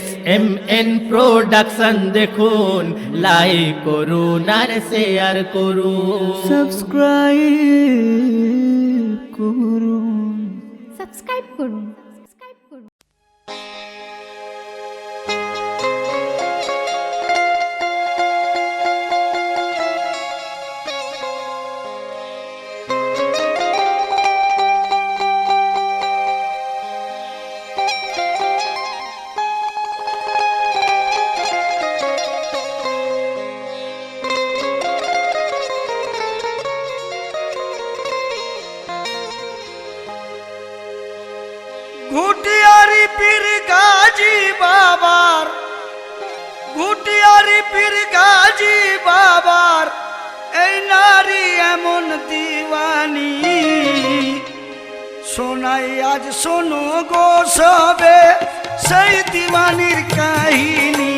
SMN production দেখুন, like করুন আর share করুন, সাবস্ক্রাইব করুন। সাবস্ক্রাইব করুন। ঘুটিয়ারি পীর গাজী বাবার, ঘুটিয়ারি পীর গাজী বাবার এই নারী এমন দিওয়ানি, শোনাই আজ শোনো গো সবে সেই দিওয়ানির কাহিনী,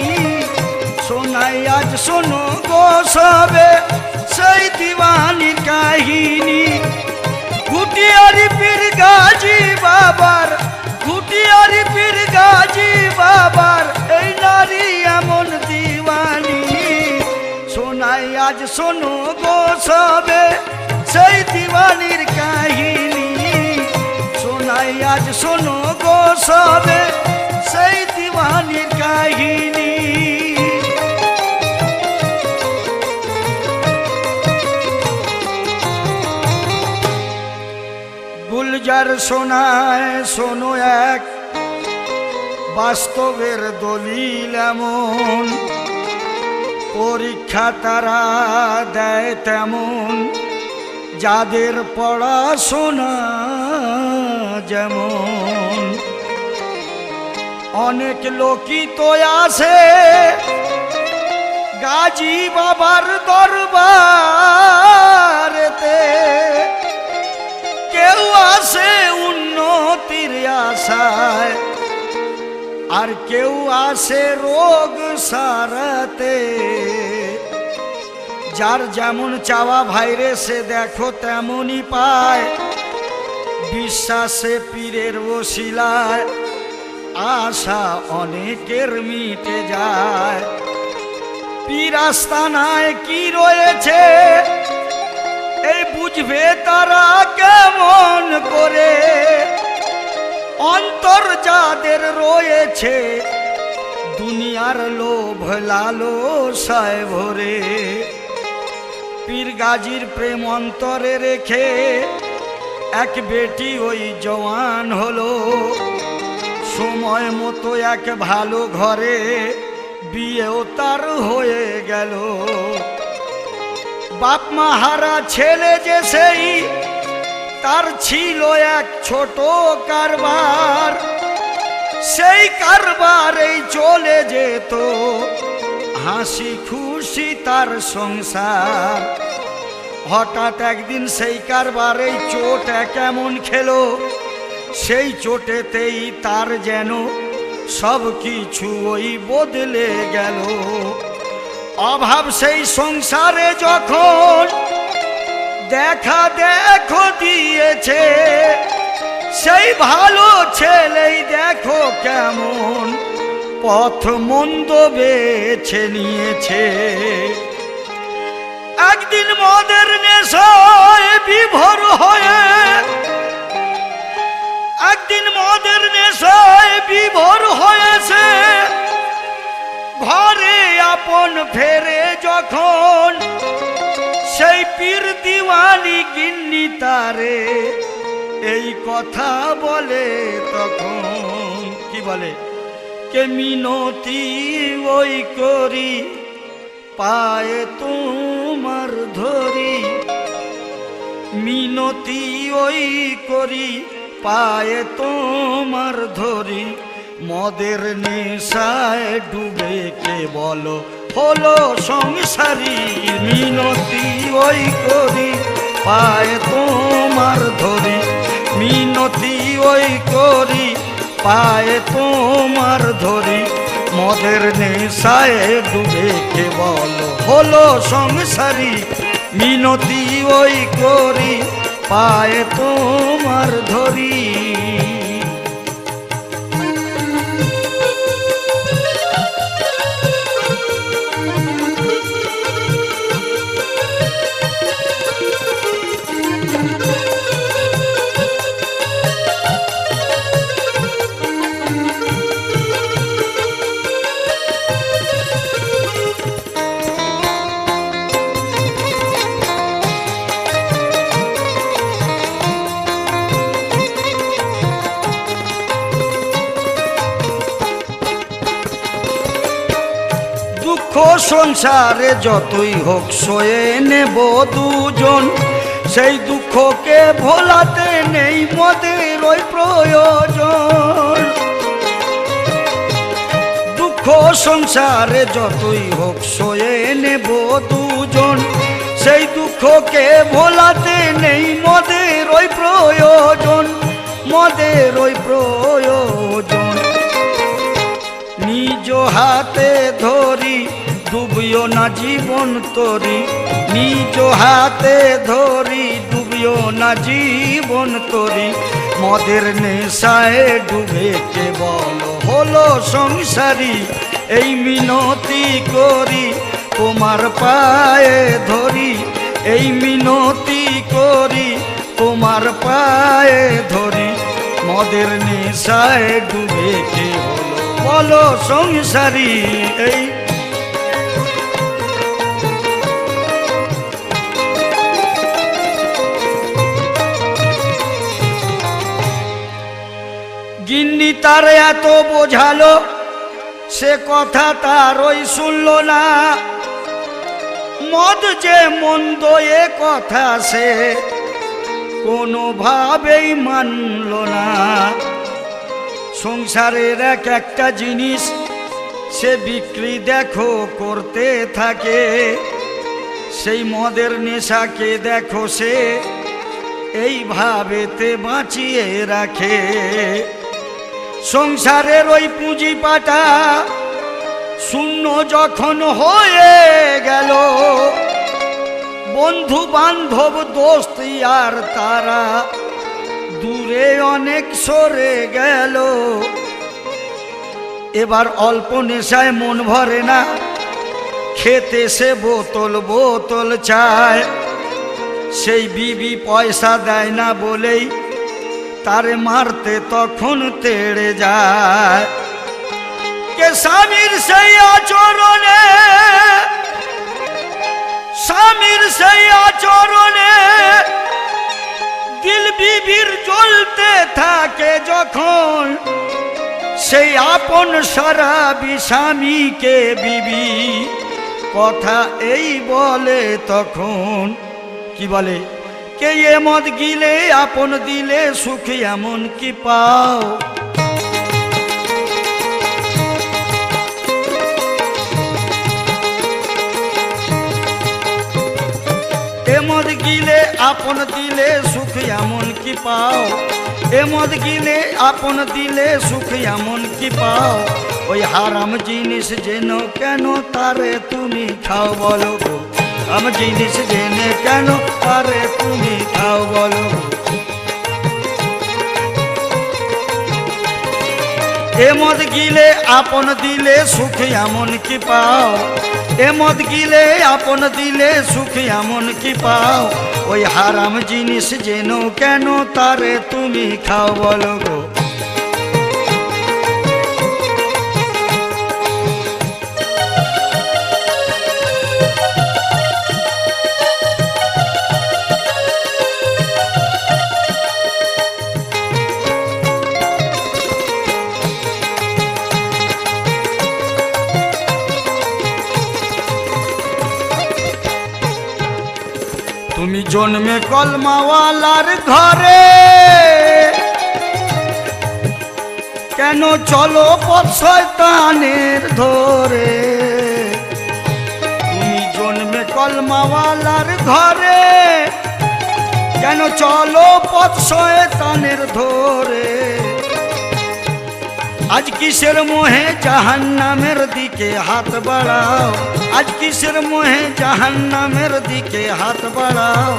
শোনাই আজ শোনো গো সবে সেই দিওয়ানির কাহিনী। ঘুটিয়ারি পীর গাজী বাবার, ঘুটিয়ারি পীর গাজী বাবার এই নারী এমন দিওয়ানি, শোনাই আজ শোনো গো সবে সেই দিওয়ানির কাহিনী, শোনাই আজ শোনো গো সবে সেই দিওয়ানির কাহিনী। গুলজার শোনায় শোনো এক বাস্তবের দলিল এমন, পরীক্ষা তারা দেয় তেমন, যাদের পড়াশোনা যেমন। অনেক লোকই তো আসে গাজী বাবার দরবারেতে, কেউ আসে উন্নতির আশায় আর কেউ আসে রোগ সারাতে। যার যেমন চাওয়া ভাইরে সে দেখো তেমনই পায়, বিশ্বাসে পীরের ওসিলায় আশা অনেকের মিটে যায়। পীর আস্তানায় কি রয়েছে এই বুঝবে তারা কেমন করে, অন্তর যাদের রয়েছে দুনিয়ার লোভ লালসায় ভরে। পীর গাজীর প্রেম অন্তরে রেখে এক বেটি ওই জওয়ান হলো, সময় মতো এক ভালো ঘরে বিয়েও তার হয়ে গেল। বাপ মা হারা ছেলে যে সেই, তার ছিল এক ছোট কারবার, সেই কারবারেই চলে যেত হাসি খুশি তার সংসার। হঠাৎ একদিন সেই কারবারেই চোট কেমন খেলো, সেই চোটেতেই তার যেন সব কিছু ওই বদলে গেল। অভাব সেই সংসারে যখন দেখা দেখো দিয়েছে, সেই ভালো ছেলেই দেখো কেমন পথ মন্দ বেছে নিয়েছে। একদিন মদের নেশায় বিভোর হয়ে, একদিন মদের নেশায় বিভোর হয়েছে, ঘরে আপন ফেরে যখন সেই পীর দিওয়ানি গিন্নি তারে এই কথা বলে, তখন কি বলে, কে মিনতি ওই করি পায়ে তোমার ধরি, মিনতি ওই করি পায়ে তোমার ধরি, মদের নেশায় ডুবে কে বলো হলো সংসারী। মিনতি ওই করি পায়ে তোমার ধরি, মিনতি ওই করি পায়ে তোমার ধরি, মদের নেশায় ডুবে কে বলো হলো সংসারী। মিনতি ওই করি পায়ে তোমার ধরি। দুঃখ সংসারে যতই হোক সয়ে নেব দুজন, সেই দুঃখকে ভোলাতে নেই মদের ওই প্রয়োজন। দুঃখ সংসারে যতই হোক সয়ে নেব দুজন, সেই দুঃখকে ভোলাতে নেই মদের ওই প্রয়োজন, মদের ওই প্রয়োজন। নিজ হাতে ধরি ডুবিও না জীবন তরি, নিজ হাতে ধরি ডুবিও না জীবন তরি, মদের নেশায় ডুবে কেবল হলো সংসারী। এই মিনতি করি তোমার পায়ে ধরি, এই মিনতি করি তোমার পায়ে ধরি, মদের নেশায় ডুবে কে হলো বলো সংসারী। এই গিন্নি তার এত বোঝালো, সে কথা তার ওই শুনল না, মদ যে মন্দ এ কথা সে কোনোভাবেই মানল না। সংসারের এক একটা জিনিস সে বিক্রি দেখো করতে থাকে, সেই মদের নেশাকে দেখো সে এইভাবেতে বাঁচিয়ে রাখে। সংসারের ওই পুঁজি পাটা শূন্য যখন হয়ে গেল, বন্ধু বান্ধব দোস্ত আর তারা দূরে অনেক সরে গেল। এবার অল্প নেশায় মন ভরে না, খেতে সে বোতল বোতল চায়, সেই বিবি পয়সা দেয় না বলেই তারে মারতে তখন তেড়ে যায়। কে স্বামীর সেই আচরণে, স্বামীর সেই আচরণে দিল বিবির জ্বলতে থাকে যখন, সেই আপন সারাবি স্বামীকে বিবি কথা এই বলে তখন। কি বলে? কে এ মদ গিলে আপন দিলে সুখ এমন কি পাও, এ মদ গিলে আপন দিলে সুখ এমন কি পাও, এ মদ গিলে আপন দিলে সুখ এমন কি পাও। ওই হারাম জিনিস যেন কেন তারে তুমি খাও বলো গো, হারাম জিনিস জেনে কেন তারে তুমি খাও বলো গো। এ মদ গিলে আপন দিলে সুখ এমন কি পাও, এ মদ গিলে আপন দিলে সুখ এমন কি পাও। ওই হারাম জিনিস যেন কেন তারে তুমি খাও বলো গো। তুমি জন্মে কলমাওয়ালার ঘরে, কেন চলো পথ শয়তানের ধরে। তুমি জন্মে কলমাওয়ালার ঘরে, কেন চলো পথ শয়তানের ধরে। আজ কিসের মোহে জাহান্নামের দিকে হাত বাড়াও, আজ কিসের মোহে জাহান্নামের দিকে হাত বাড়াও।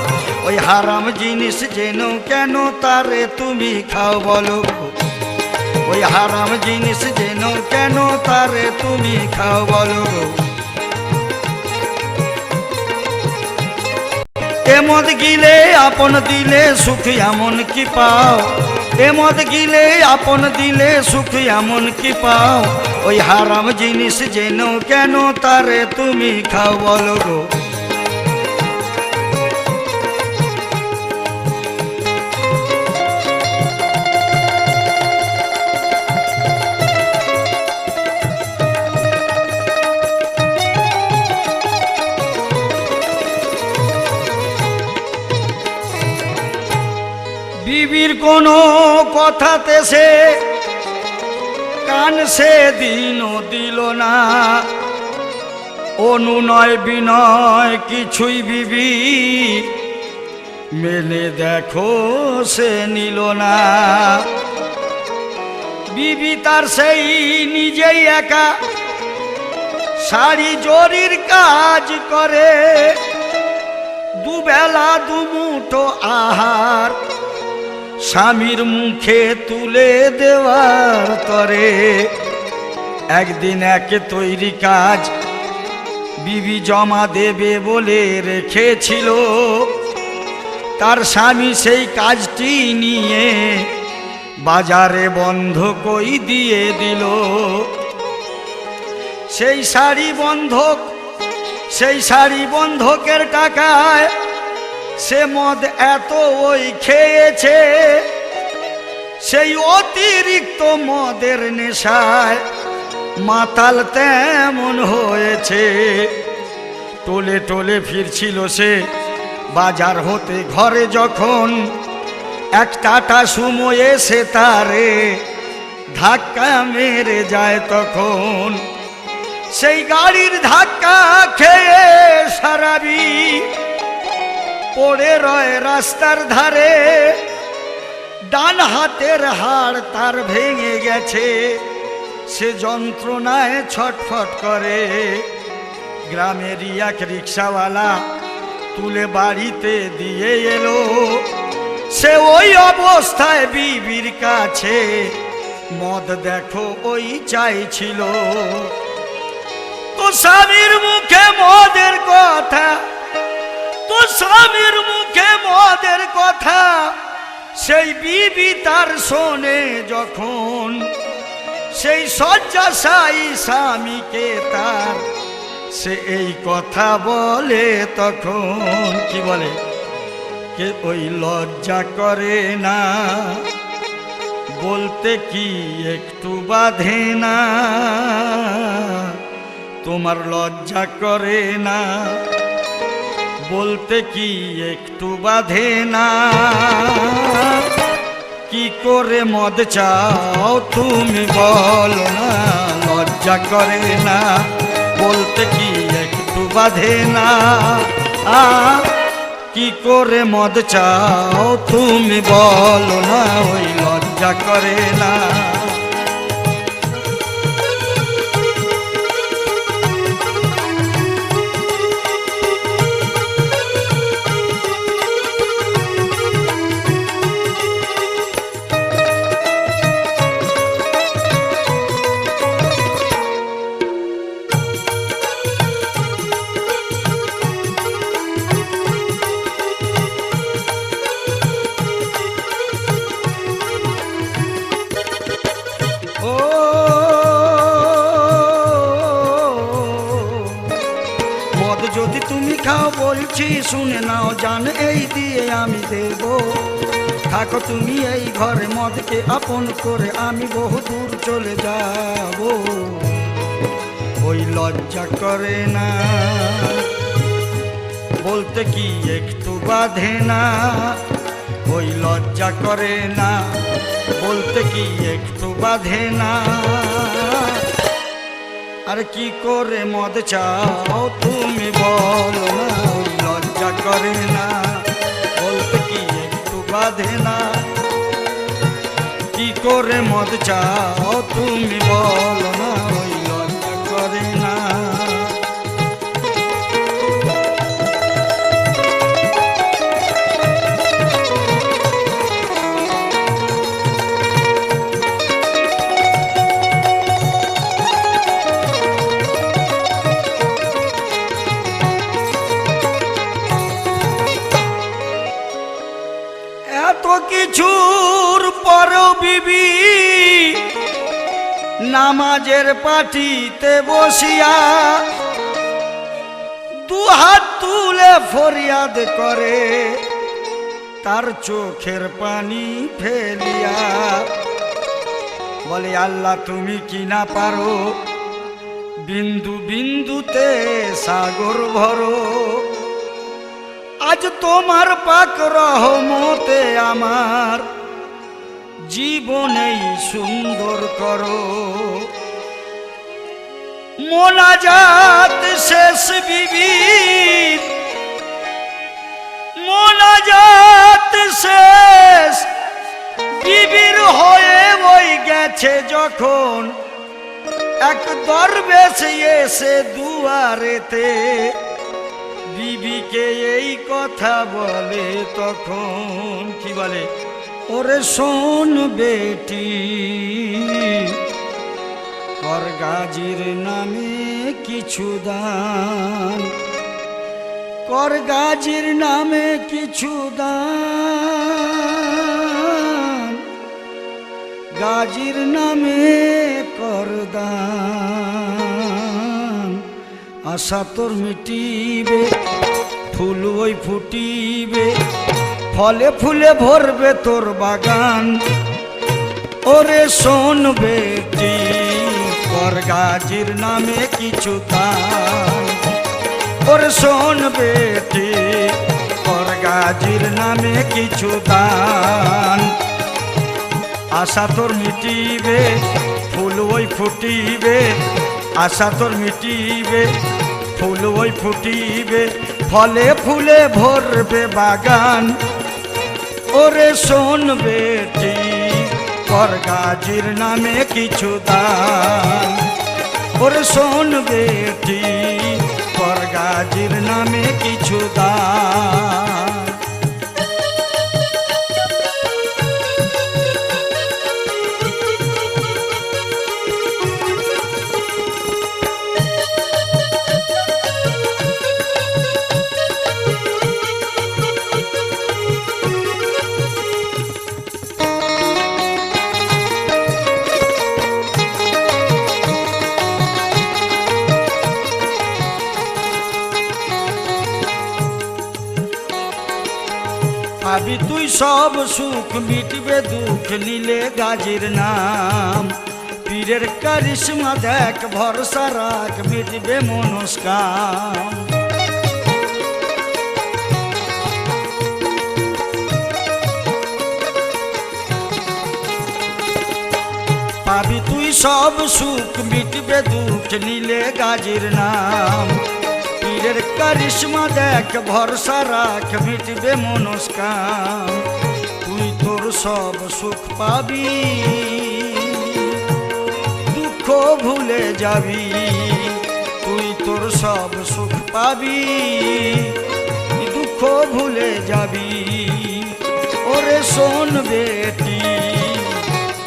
ওই হারাম জিনিস যেন কেন তারে তুমি খাও বলো গো, ওই হারাম জিনিস যেন কেন তারে তুমি খাও বলো গো। এ মদ গিলে আপন দিলে সুখ এমন কি পাও, এ মদ গিলে আপন দিলে সুখ এমন কি পাও। ওই হারাম জিনিস যেন কেন তারে তুমি খাও বলো গো। বিবির কোনো কথাতে সে কান সে দিনও দিল না, অনুনয় বিনয় কিছুই বিবি মেনে দেখো সে নিল না। বিবি তার সেই নিজেই একা শাড়ি জরির কাজ করে, দুবেলা দুমুঠো আহার স্বামীর মুখে তুলে দেওয়ার তরে। একদিন এক তৈরি কাজ বিবি জমা দেবে বলে রেখেছিল, তার স্বামী সেই কাজটি নিয়ে বাজারে বন্ধকই দিয়ে দিল। সেই শাড়ি বন্ধকের টাকায় সে মদ এত ওই খেয়েছে, সেই অতিরিক্ত মদের নেশায় মাতাল তেমন হয়েছে। টোলে টোলে ফিরছিল সে বাজার হতে ঘরে, যখন এক টাটা সুমো এসে তারে ধাক্কা মেরে যায়, তখন সেই গাড়ির ধাক্কা খেয়ে সারাবি পড়ে রয় রাস্তার ধারে। ডান হাতের হাড় তার ভেঙে গেছে, সে যন্ত্রণায় ছটফট করে। গ্রামেরই এক রিক্সাওয়ালা তুলে বাড়িতে দিয়ে এলো, সে ওই অবস্থায় বিবির কাছে মদ দেখো ওই চাইছিল। তো স্বামীর মুখে মদের কথা, তো স্বামীর মুখে মদের কথা সেই বিবি তার শোনে যখন, সেই শয্যাশায়ী স্বামীকে তার সে এই কথা বলে, তখন কি বলে, কে ওই লজ্জা করে না বলতে কি একটু বাধে না, তোমার লজ্জা করে না বলতে কি একটু বাধে না। কি করে মদ চাও তুমি বলো না, লজ্জা করে না বলতে কি একটু বাধে না। কি করে মদ চাও তুমি বলো না, ওই লজ্জা করে না। যদি তুমি খাও বলছি শুনে নাও জান, এই দিয়ে আমি দেব। থাকো তুমি এই ঘরে মদকে আপন করে, আমি বহু দূর চলে যাব। ওই লজ্জা করে না বলতে কি একটু বাধে না, ওই লজ্জা করে না বলতে কি একটু বাধে না। আর কি করে মদ চাও তুমি বলো না, ওই লজ্জা করে না বলতে কি একটু বাধে না। কি করে মদ চাও তুমি বলো না, ওই লজ্জা করে না। কিছুর পরও বিবি নামাজের পাটিতে বসিয়া দুহাত তুলে ফরিয়াদ করে, তার চোখের পানি ফেলিয়া বলে, আল্লাহ তুমি কি না পারো বিন্দু বিন্দুতে সাগর ভরো। আজ তোমার পাক রহমতে আমার জীবনেই সুন্দর করো। মোনাজাত শেষ বিবির, মোনাজাত শেষ বিবির হয়ে ওই গেছে যখন এক দরবেশ এসে দুয়ারেতে বিবিকে এই কথা বলে, তখন কি বলে, ওরে শোন বেটি, কর গাজীর নামে কিছু দান, কর গাজীর নামে কিছু দান, গাজীর নামে কর দান। আশা তোর মিটিবে, ফুল ওই ফুটিবে, ফলে ফুলে ভরবে তোর বাগান। ওরে শোন বেটি, কর গাজীর নামে কিছু দান, ওরে শোন বেটি, কর গাজীর নামে কিছু দান। আশা তোর মিটিবে, ফুল ওই ফুটিবে, আশা তোর মিটিবে, ফুল ওই ফুটিবে, ফলে ফুলে ভরবে বাগান। ওরে শোন বেটি, কর গাজীর নামে কিছু দান, ওরে শোন বেটি, কর গাজীর নামে কিছু দান। পাবি তুই সব সুখ, মিটবে দুঃখ নিলে গাজীর নাম। পীরের কারিশমা দেখ, ভরসা রাখ, মিটবে মনস্কাম। পাবি তুই সব সুখ, মিটবে দুঃখ নিলে গাজীর নাম। পীরের কারিশমা দেখ, ভরসা রাখ, মিটবে মনস্কাম। তুই তোর সব সুখ পাবি, দুঃখ ভুলে যাবি। তুই তোর সব সুখ পাবি, দুঃখ ভুলে যাবি। ওরে শোন বেটি,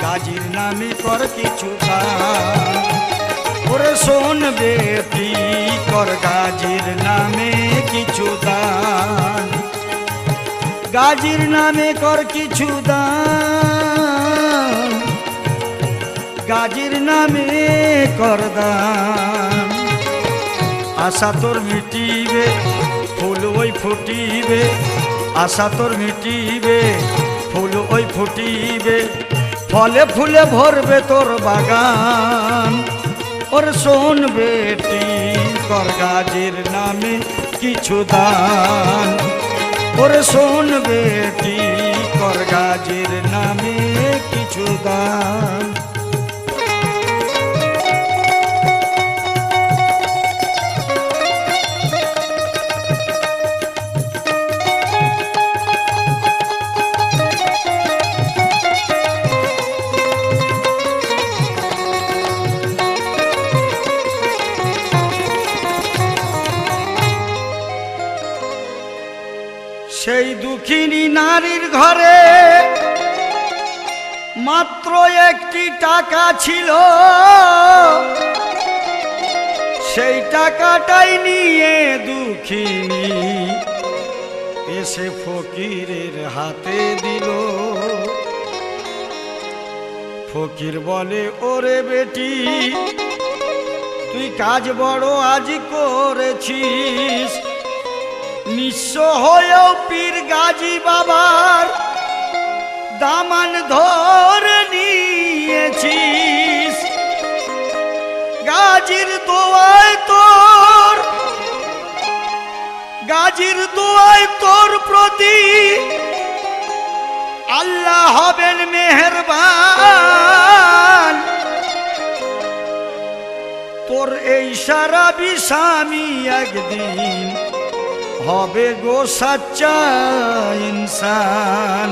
গাজীর নামে কর কিছু দান, ওরে শোন বেটি, কর গাজীর নামে কিছু দান। গাজীর নামে কর কিছু দান, গাজীর নামে কর দান। আশা তোর মিটিবে, ফুল ওই ফুটিবে, আশা তোর মিটিবে, ফুল ওই ফুটিবে, ফলে ফুলে ভরবে তোর বাগান। ওর শোন বেটি, কর গাজীর নামে কিছু দান, ওরে শোন বেটি, কর গাজীর নামে কিছু দান। সেই দুঃখিনী নারীর ঘরে মাত্র একটি টাকা ছিল, সেই টাকাটাই নিয়ে দুঃখিনী এসে ফকিরের হাতে দিল। ফকির বলে, ওরে বেটি, তুই কাজ বড় আজ করেছিস, নিঃস্ব হয়েও পীর গাজী বাবার দামান ধরে নিয়েছিস। গাজীর দোয়ায় তোর, গাজীর দোয়ায় তোর প্রতি আল্লাহ হবেন মেহেরবান, তোর এই সারা স্বামী একদিন হবে গো সাচ্চা ইনসান।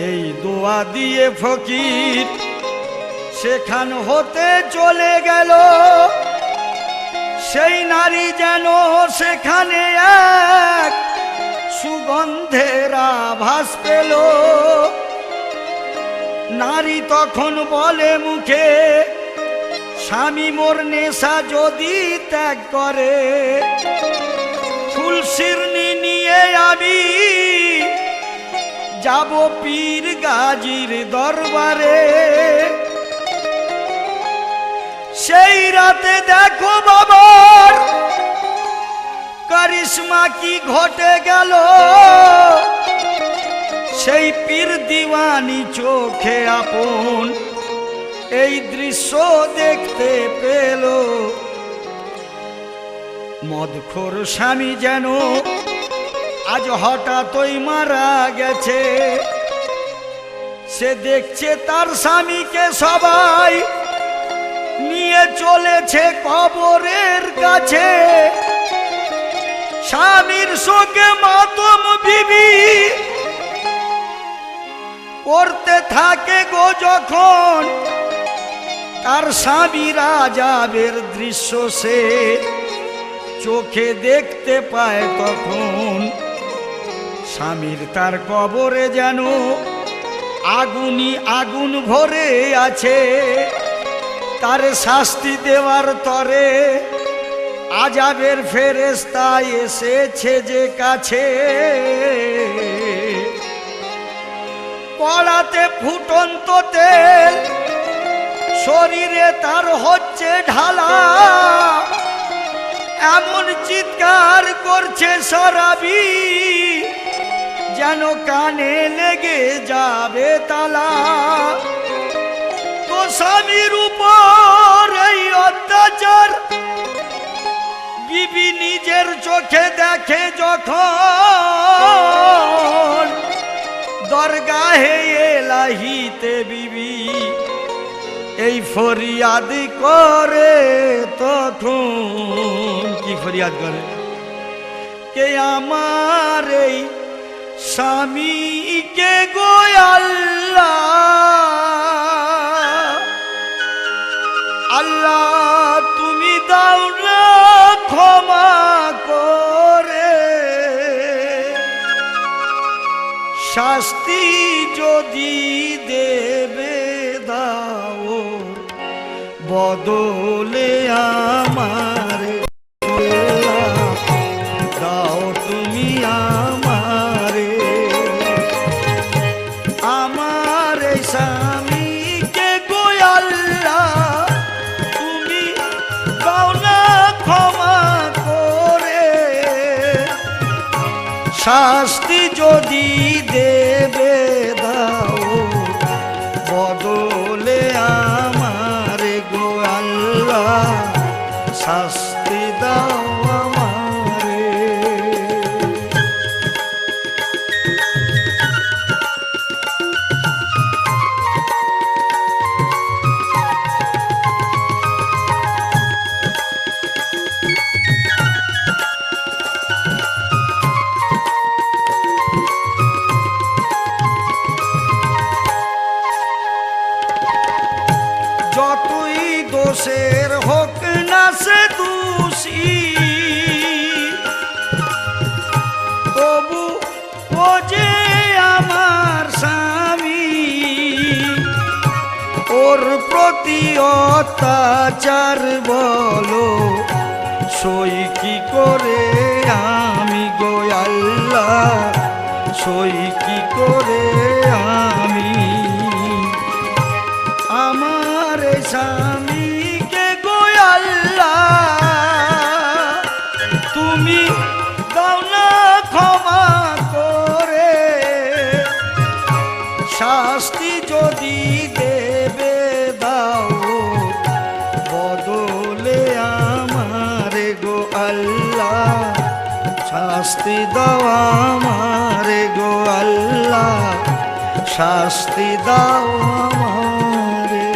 এই দোয়া দিয়ে ফকির সেখান হতে চলে গেল, সেই নারী যেন সেখানে এক সুগন্ধের আভাস পেল। নারী তখন বলে মুখে, স্বামী মোর নেশা যদি ত্যাগ করে, ফুল শিরনি নিয়ে আমি যাব পীর গাজীর দরবারে। সেই রাতে দেখো বাবার কারিশমা কি ঘটে গেল, সেই পীর দিওয়ানি চোখে আপন এই দৃশ্য দেখতে পেল। মদখোর স্বামী যেন আজ হঠাৎই মারা গেছে, সে দেখছে তার স্বামীকে সবাই নিয়ে চলেছে কবরের কাছে। স্বামীর শোকে মাতম বিবি করতে থাকে গো, যখন তার স্বামীর আযাবের দৃশ্য সে চোখে দেখতে পায়, তখন স্বামীর তার কবরে যেন আগুনই আগুন ভরে আছে। তার শাস্তি দেওয়ার তরে আযাবের ফেরেশতা এসেছে যে কাছে। কড়াতে ফুটন্ত তেল শরীরে তার হচ্ছে ঢালা, এমন চিৎকার করছে শরাবী যেন কানে লেগে যাবে তালা। তো স্বামীর উপর এই অত্যাচার বিবি নিজের চোখে দেখে যখন, দরগাহে এলাহিতে বিবি এই ফরিয়াদ করে। তখন কি ফরিয়াদ করে, কে আমার এই স্বামীকে গো আল্লাহ, আল্লাহ তুমি দাও না ক্ষমা করে, শাস্তি যদি দেবে দাও বদলে আমারে, দাও তুমি আমারে, আমার স্বামীকে গো আল্লাহ তুমি দাও না ক্ষমা করে, শাস্তি যদি দেবে দাও বদলে আমারে গো আল্লাহ, শাস্তি দাও আমারে। যতই দোষের হোক না সে দোষী, তবু ও যে আমার স্বামী, ওর প্রতি অত্যাচার বলো সই কি করে আমি গো আল্লাহ, সই কি করে আমি, আমার স্বামীকে গো আল্লাহ তুমি দাও না ক্ষমা করে, শাস্তি যদি দেবে দাও বদলে আমারে গো আল্লাহ, শাস্তি দাও আমারে গো আল্লাহ, শাস্তি দাও আমারে।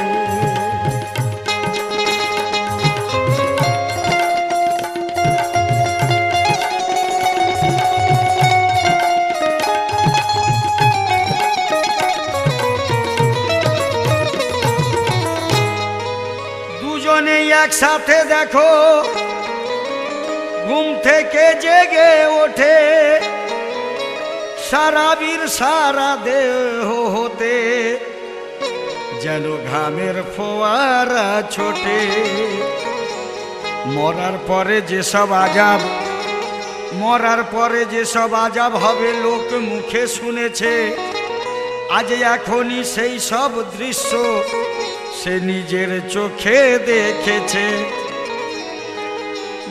দুজনে একসাথে দেখো ঘুম থেকে জেগে ওঠে, সারাবির সারা দেহ হতে যেন ঘামের ফোয়ারা ছোটে। মরার পরে যেসব আজাব হবে লোক মুখে শুনেছে, আজ এখনই সেই সব দৃশ্য সে নিজের চোখে দেখেছে।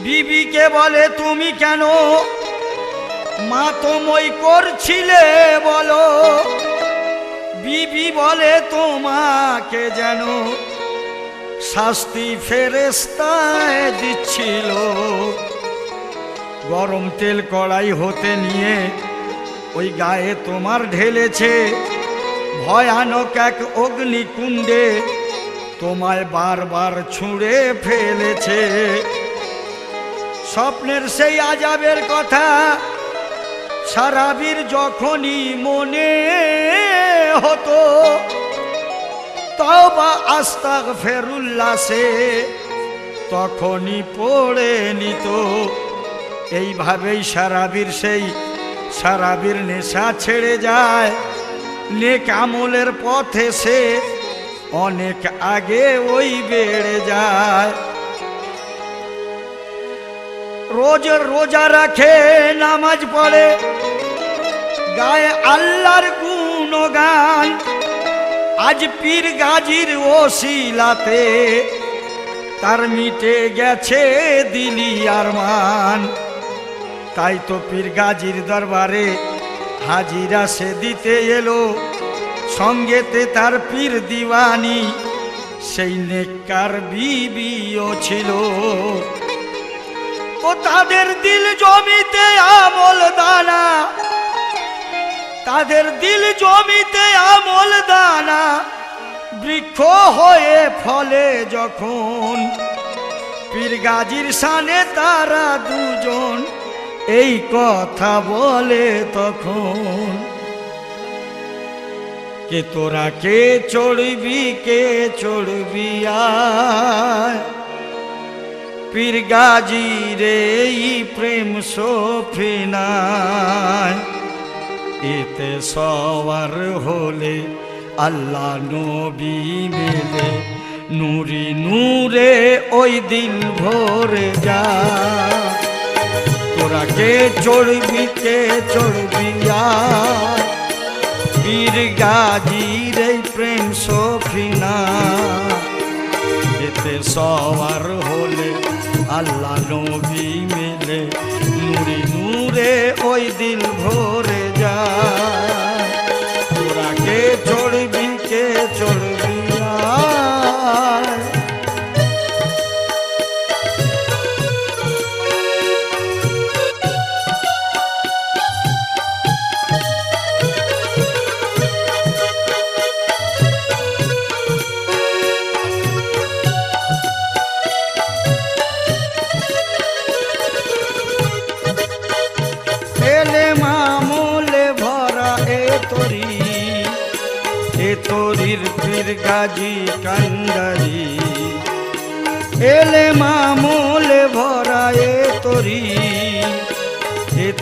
বিবিকে বলে তুমি কেন মাতময় করছিলে বলো, বিবি বলে তোমাকে যেন শাস্তি ফেরেশতায় দিচ্ছিল। গরম তেল কড়াই হতে নিয়ে ওই গায়ে তোমার ঢেলেছে, ভয়ানক এক অগ্নিকুণ্ডে তোমায় বারবার ছুঁড়ে ফেলেছে। স্বপ্নের সেই আজাবের কথা সারাবির যখনই মনে হতো, তওবা আস্তাগফিরুল্লাহ সে তখনই পড়ে নিত। এইভাবেই সারাবির নেশা ছেড়ে যায়, নেক আমলের পথে সে অনেক আগে ওই বেড়ে যায়। রোজা রাখে, নামাজ পড়ে, গায়ে আল্লাহর গুণগান, আজ পীর গাজীর ওসিলাতে তার মিটে গেছে দিলি আরমান। তাই তো পীর গাজীর দরবারে হাজিরা সে দিতে এলো, সঙ্গেতে তার পীর দিওয়ানি সেই নেককার বিবিও ছিল। ও তাদের দিল জমিতে আমল দানা, তাদের দিল জমিতে আমল দানা বৃক্ষ হয়ে ফলে যখন, পীর গাজীর শানে তারা দুজন এই কথা বলে তখন। কে তোরা কে চড়বি আয়, পীর গাজীর এই প্রেম সফিনায়। এতে সওয়ার হলে আল্লাহ নবী মেলে, নূরি নূরে ওই দিল ভরে যায়। তোরা কে চড়বি আয়, পীর গাজীর এই প্রেম সফিনায়। এতে সওয়ার হলে আল্লাহ নবী মেলে, নূরে নূরে ওই দিল ভরে যায়। তোরা কে চড়বি আয়। তোরির পীর গাজী কান্দারি, এলে মামুলে ভরা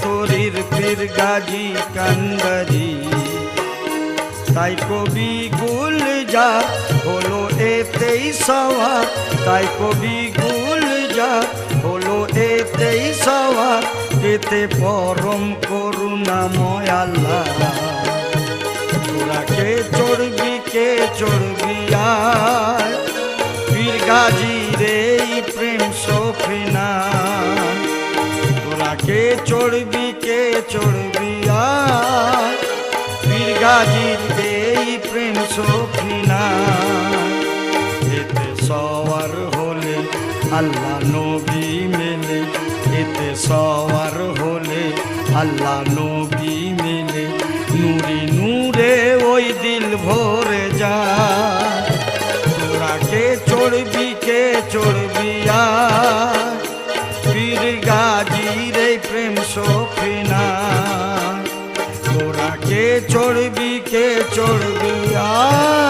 তোরির পীর গাজী কান্দারি। তাই কবি গুলজার হলো এতেই সওয়ার, তাই কবি গুলজার হলো এতেই সওয়ার। এতে পরম করুণাময় আল্লাহ। তোরা কে চড়বি আয়, পীর গাজীর এই প্রেম সফিনায়। তোরা কে চড়বি আয়, পীর গাজীর এই প্রেম সফিনায়। এতে সওয়ার হলে আল্লাহ নবী মেলে, এতে সওয়ার হলে আল্লাহ নবী মেলে, নূরে নূরে ওই দিল ভরে যায়। তোরা কে চড়বি আর পীর গাজীর এই প্রেম সফিনা। তোরা কে চড়বি আর